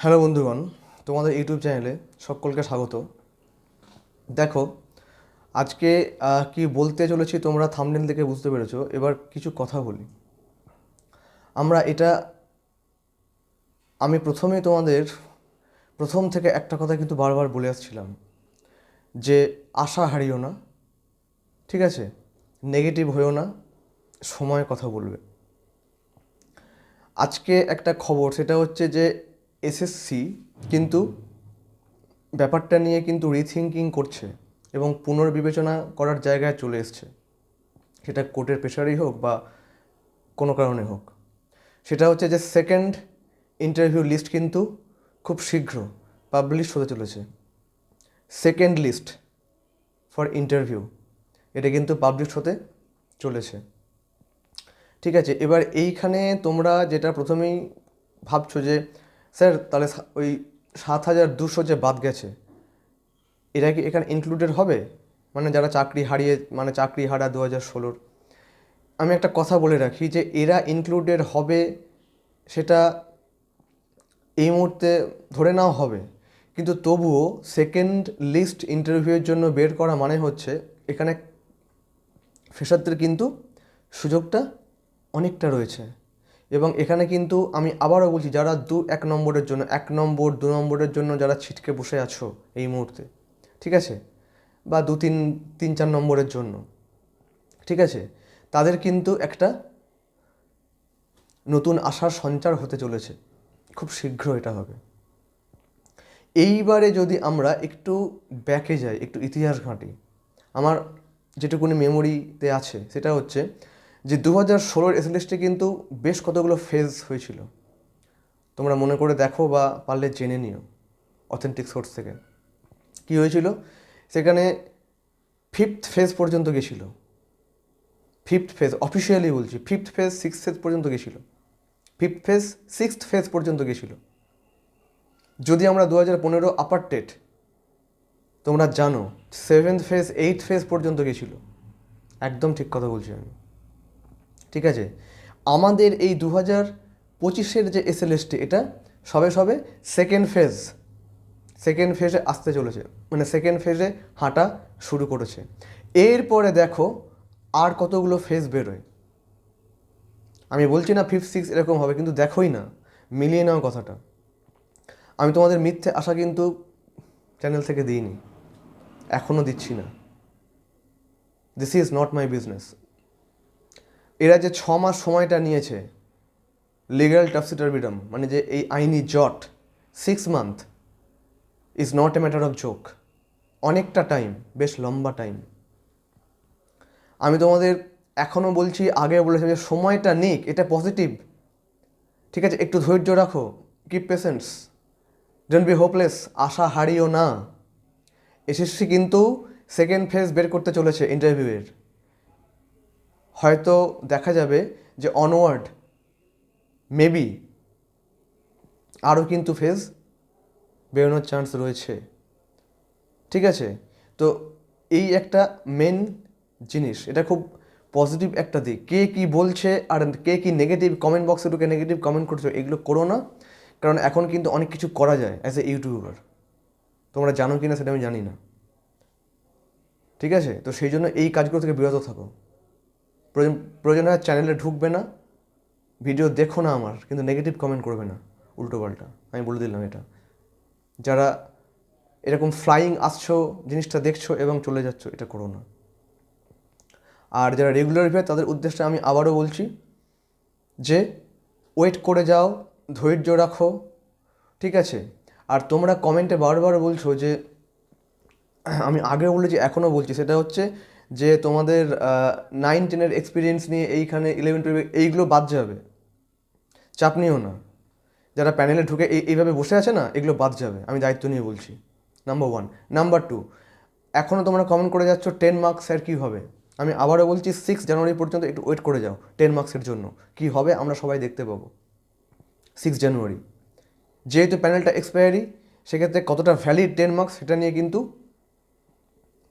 Hello বন্ধুগণ, তোমাদের YouTube চ্যানেলে সকলকে স্বাগত। দেখো, আজকে কি বলতে চলেছি তোমরা থাম্বনেল থেকে বুঝতে পেরেছো। এবার কিছু কথা বলি। আমরা এটা আমি প্রথমেই তোমাদের প্রথম থেকে একটা কথা কিন্তু বারবার বলে আসছিলাম যে আশা হারিও না, ঠিক আছে? নেগেটিভ হয়েও না, সময় কথা বলবে। আজকে একটা খবর, সেটা হচ্ছে যে এসএসসি কিন্তু ব্যাপারটা নিয়ে কিন্তু রিথিঙ্কিং করছে এবং পুনর্বিবেচনা করার জায়গায় চলে এসছে। সেটা কোর্টের প্রেশারেই হোক বা কোনো কারণে হোক। সেটা হচ্ছে যে সেকেন্ড ইন্টারভিউ লিস্ট কিন্তু খুব শীঘ্র পাবলিশ হতে চলেছে। সেকেন্ড লিস্ট ফর ইন্টারভিউ, এটা কিন্তু পাবলিশ হতে চলেছে, ঠিক আছে? এবার এইখানে তোমরা যেটা প্রথমেই ভাবছো যে স্যার তাহলে ওই 7,200 যে বাদ গেছে, এরা কি এখানে ইনক্লুডেড হবে? মানে যারা চাকরি হারিয়ে, মানে চাকরি হারা 2016। আমি একটা কথা বলে রাখি যে এরা ইনক্লুডেড হবে সেটা এই মুহূর্তে ধরে নেওয়া হবে, কিন্তু তবুও সেকেন্ড লিস্ট ইন্টারভিউয়ের জন্য বের করা মানে হচ্ছে এখানে ফ্রেশারদের কিন্তু সুযোগটা অনেকটা রয়েছে। এবং এখানে কিন্তু আমি আবারও বলছি, যারা 1 নম্বরের জন্য, 1 নম্বর 2 নম্বরের জন্য যারা ছিটকে বসে আছো এই মুহূর্তে, ঠিক আছে, বা 2, 3, 4 নম্বরের জন্য, ঠিক আছে, তাদের কিন্তু একটা নতুন আশার সঞ্চার হতে চলেছে, খুব শীঘ্র এটা হবে। এইবারে যদি আমরা একটু ব্যাকে যাই, একটু ইতিহাস ঘাঁটি, আমার যেটুকুনি মেমোরিতে আছে সেটা হচ্ছে যে 2016 এসএলএসটি কিন্তু বেশ কতগুলো ফেজ হয়েছিল। তোমরা মনে করে দেখো বা পারলে জেনে নিও অথেন্টিক সোর্স থেকে কী হয়েছিল। সেখানে ফিফথ ফেজ পর্যন্ত গেছিলো। ফিফথ ফেজ অফিসিয়ালি বলছি, ফিফথ ফেজ 6th ফেজ পর্যন্ত গেছিলো। ফিফথ ফেজ 6th ফেজ পর্যন্ত গেছিলো। যদি আমরা 2015 আপার টেট, তোমরা জানো 7th ফেজ 8th ফেজ পর্যন্ত গেছিলো। একদম ঠিক কথা বলছি আমি, ঠিক আছে? আমাদের এই 2025-এর যে এসএলএসটি, এটা সবে সবে সেকেন্ড ফেজে আসতে চলেছে, মানে সেকেন্ড ফেজে হাঁটা শুরু করেছে। এরপরে দেখো আর কতগুলো ফেজ বেরোয়। আমি বলছি না 5th 6th এরকম হবে, কিন্তু দেখোই না, মিলিয়ে নাও কথাটা। আমি তোমাদের মিথ্যে আশা কিন্তু চ্যানেল থেকে দিইনি, এখনও দিচ্ছি না। This is not my business. এরা যে 6 মাস সময়টা নিয়েছে লিগ্যাল টাফসিটারবিডম, মানে যে এই আইনি জট, 6 month is not a matter of joke. অনেকটা টাইম, বেশ লম্বা টাইম। আমি তোমাদের এখনও বলছি, আগে বলেছি যে সময়টা নিক, এটা পজিটিভ, ঠিক আছে? একটু ধৈর্য রাখো, keep patience, don't be hopeless, আশা হারিও না। এসএসসি কিন্তু সেকেন্ড ফেজ বের করতে চলেছে ইন্টারভিউয়ের। হয়তো দেখা যাবে যে অনওয়ার্ড মেবি আরও কিন্তু ফেজ বেরোনোর চান্স রয়েছে, ঠিক আছে? তো এই একটা মেন জিনিস, এটা খুব পজিটিভ একটা দিক। কে কী বলছে আর কে কী নেগেটিভ কমেন্ট বক্সে ঢুকে নেগেটিভ কমেন্ট করছো, এগুলো করো না। কারণ এখন কিন্তু অনেক কিছু করা যায় অ্যাজ এ ইউটিউবার। তোমরা জানো কি না সেটা আমি জানি না, ঠিক আছে? তো সেই জন্য এই কাজগুলো থেকে বিরত থাকো। প্রয়োজন হয় চ্যানেলে ঢুকবে না, ভিডিও দেখো না আমার, কিন্তু নেগেটিভ কমেন্ট করবে না উল্টোপাল্টা, আমি বলে দিলাম এটা। যারা এরকম ফ্লাইং আসছো, জিনিসটা দেখছো এবং চলে যাচ্ছ, এটা করো না। আর যারা রেগুলার ভিউয়ার, তাদের উদ্দেশ্যে আমি আবারও বলছি যে ওয়েট করে যাও, ধৈর্য রাখো, ঠিক আছে? আর তোমরা কমেন্টে বারবার বলছো যে, আমি আগেও বলেছি এখনও বলছি, সেটা হচ্ছে যে তোমাদের 9-10-এর এক্সপিরিয়েন্স নিয়ে এইখানে 11-12 এইগুলো বাদ যাবে। চাপ নিও না। যারা প্যানেলে ঢুকে এইভাবে বসে আছে না, এগুলো বাদ যাবে, আমি দায়িত্ব নিয়ে বলছি। নাম্বার 1। নাম্বার 2, এখনও তোমরা কমেন্ট করে যাচ্ছ 10 মার্কস স্যার কী হবে। আমি আবারও বলছি 6 জানুয়ারি পর্যন্ত একটু ওয়েট করে যাও 10 মার্কসের জন্য। কী হবে আমরা সবাই দেখতে পাবো 6 জানুয়ারি। যেহেতু প্যানেলটা এক্সপায়ারি, সেক্ষেত্রে কতটা ভ্যালিড 10 মার্কস সেটা নিয়ে কিন্তু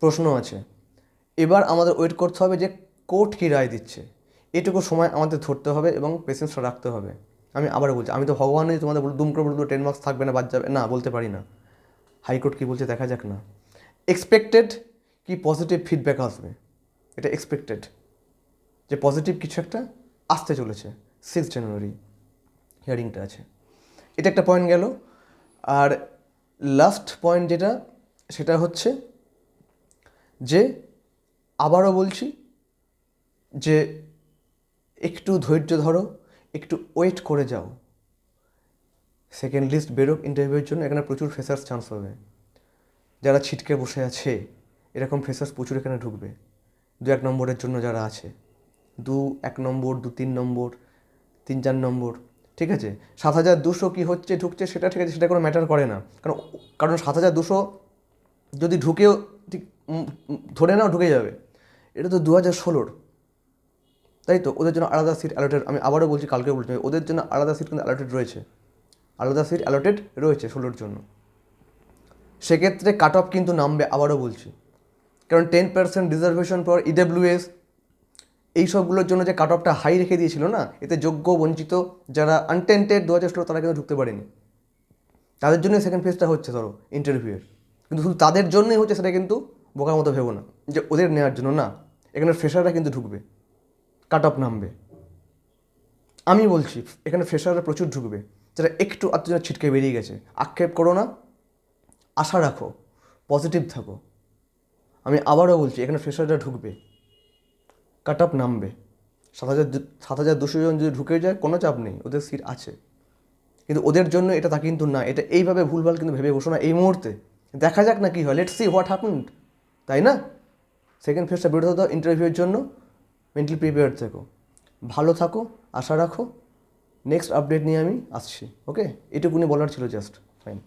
প্রশ্ন আছে। এবার আমাদের ওয়েট করতে হবে যে কোর্ট কী রায় দিচ্ছে, এটুকু সময় আমাদের ধরতে হবে এবং পেশেন্সটা রাখতে হবে। আমি আবারও বলছি, আমি তো ভগবান নই তোমাদের দুম করে বলবো 10 মার্কস থাকবে না, বাদ যাবে না, বলতে পারি না। হাইকোর্ট কী বলছে দেখা যাক না। এক্সপেক্টেড কি পজিটিভ ফিডব্যাক আসবে, এটা এক্সপেক্টেড যে পজিটিভ কিছু একটা আসতে চলেছে। 6 জানুয়ারি হিয়ারিংটা আছে, এটা একটা পয়েন্ট গেল। আর লাস্ট পয়েন্ট যেটা, সেটা হচ্ছে যে আবারও বলছি যে একটু ধৈর্য ধরো, একটু ওয়েট করে যাও। সেকেন্ড লিস্ট বেরোক ইন্টারভিউয়ের জন্য, এখানে প্রচুর ফ্রেশার্স চান্স হবে। যারা ছিটকে বসে আছে এরকম ফ্রেশার্স প্রচুর এখানে ঢুকবে। 2-1 নম্বরের জন্য যারা আছে, 2-1 নম্বর, 2-3 নম্বর, 3-4 নম্বর, ঠিক আছে। 7,200 কী হচ্ছে ঢুকছে সেটা ঠিক আছে, সেটা কোনো ম্যাটার করে না। কারণ 7,200 যদি ঢুকেও ঠিক ধরে নাও ঢুকে যাবে, এটা তো 2016-র, তাই তো। ওদের জন্য আলাদা সিট অ্যালটেড, আমি আবারও বলছি, কালকে বলছি, ওদের জন্য আলাদা সিট কিন্তু অ্যালটেড রয়েছে, আলাদা সিট অ্যালটেড রয়েছে 16-র জন্য। সেক্ষেত্রে কাট অফ কিন্তু নামবে, আবারও বলছি। কারণ 10% রিজার্ভেশন পর ইডব্লিউএস এই সবগুলোর জন্য যে কাট অফটা হাই রেখে দিয়েছিল না, এতে যোগ্য বঞ্চিত যারা আনটেন্টেড 2016 তারা কিন্তু ঢুকতে পারেনি। তাদের জন্যই সেকেন্ড ফেজটা হচ্ছে ধরো ইন্টারভিউয়ের, কিন্তু শুধু তাদের জন্যই হচ্ছে সেটা কিন্তু বোকার মতো ভেবো না যে ওদের নেওয়ার জন্য না। এখানে ফ্রেশাররা কিন্তু ঢুকবে, কাট অফ নামবে। আমি বলছি এখানে ফ্রেশাররা প্রচুর ঢুকবে, যারা একটু আত্মজনের ছিটকে বেরিয়ে গেছে। আক্ষেপ করো না, আশা রাখো, পজিটিভ থাকো। আমি আবারও বলছি এখানে ফ্রেশাররা ঢুকবে, কাট অফ নামবে। 7,200 জন যদি ঢুকে যায় কোনো চাপ নেই, ওদের সিট আছে। কিন্তু ওদের জন্য এটা তা কিন্তু না, এটা এইভাবে ভুলভাল কিন্তু ভেবে বসো না এই মুহূর্তে। দেখা যাক না কী হয়, লেটস সি হোয়াট হ্যাপেন্ড, তাই না। সেকেন্ড ফেজটা বেরোতে দাও ইন্টারভিউয়ের জন্য, মেন্টালি প্রিপেয়ার থেকো, ভালো থাকো, আশা রাখো। নেক্সট আপডেট নিয়ে আমি আসছি, ওকে। এটুকুনি বলার ছিল জাস্ট, ফাইন।